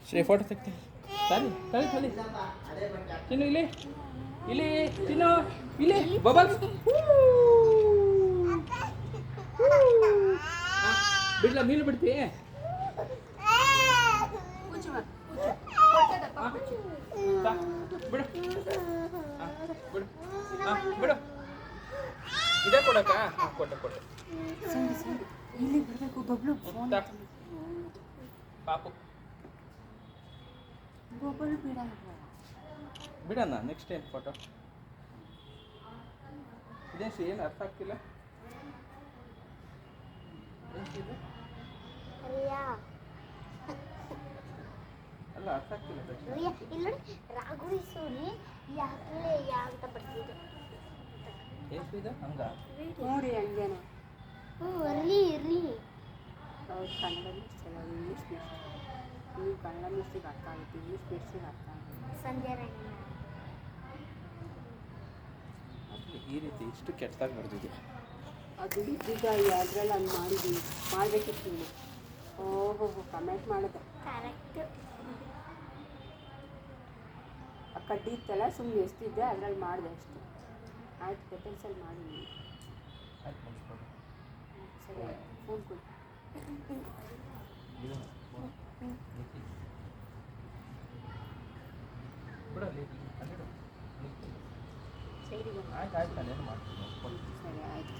Shri photo ತೆಗ್ತೀನಿ ತಾಳಿ ತಾಳಿ ತಾಳಿ ಚಿನ್ನು ಇಲ್ಲಿ ಇಲ್ಲಿ ಚಿನ್ನು ಇಲ್ಲಿ ಬಬಲ್ಸ್ ಬಿಡ್ಲ ನೀನು ಬಿಡ್ತಿ ಬಿಡು ಬಿಡು ಬಿಡು ಇದೇ ಕೊಡಕ್ಕ ಕೊಟ್ಟೆ ಕೊಟ್ಟೆ ಇಲ್ಲಿ ಬಿಡಬೇಕು ಬಬ್ಲು ಫೋನ್ ಪಾಪು ಬಬ್ಲು ಬಿಡ ಬಿಡಣ್ಣ ನೆಕ್ಸ್ಟ್ ಏನು ಫೋಟೋ ಇದೇನು ಸಿ ಏನು ಅರ್ಥ ಆಗ್ತಿಲ್ಲ ಅಲ್ಲ ಅರ್ಥ ಆಗ್ತಿಲ್ಲ ಇಲ್ಲ ರಾಘವೇಶ್ವರಿ ಯಾಕಲೇ ಅಂತ ಬರ್ತಿದ್ದು ಏನು ಇದು ಹಂಗ ನೋಡಿ ಹಂಗೇನೆ ಇರಲಿ ಇರಲಿ ಅವ್ರು ಕನ್ನಡ ಮಿಕ್ಸಲ್ಲ ಇಂಗ್ಲೀಷ್ ಮಿಕ್ಸ್ ನೀವು ಕನ್ನಡ ಮಿಕ್ಸಿಗೆ ಅರ್ಥ ಆಗುತ್ತೆ ಇಂಗ್ಲೀಷ್ ಮಿಕ್ಸಿಗೆ ಅರ್ಥ ಆಗುತ್ತೆ ಸಂಧ್ಯಾ ರಾಣಿ ಈ ರೀತಿ ಇಷ್ಟು ಕೆಟ್ಟದಾಗಿ ಬರ್ತಿದೆ ಅದು ಈಗ ಅದ್ರಲ್ಲಿ ಹಂಗೆ ಮಾಡಿದ್ವಿ ಮಾಡಬೇಕಿತ್ತು ನೀನು ಓಹೋ ಕಮೆಂಟ್ ಮಾಡಿದೆ ಕರೆಕ್ಟ್ ಆ ಕಡ್ಡಿ ಇತ್ತಲ್ಲ ಸುಮ್ಮನೆ ಎಷ್ಟಿದ್ದೆ ಅದ್ರಲ್ಲಿ ಮಾಡಿದೆ ಅಷ್ಟೆ ಆಯ್ತು ಪೆಟಲ್ಸಲ್ಲಿ ಮಾಡಿ ನೀನು ಆಯ್ತು ಮುಗಿಸ್ಬೋದು ಸರಿ ಫೋನ್ ಕೊಡು ಬಿಡಲಿ ಸೈಡಿಗೆ ಆಯ್ತು ಆಯ್ತು ನಾನೇನು ಮಾಡ್ತೀನಿ ಸರಿ ಆಯ್ತು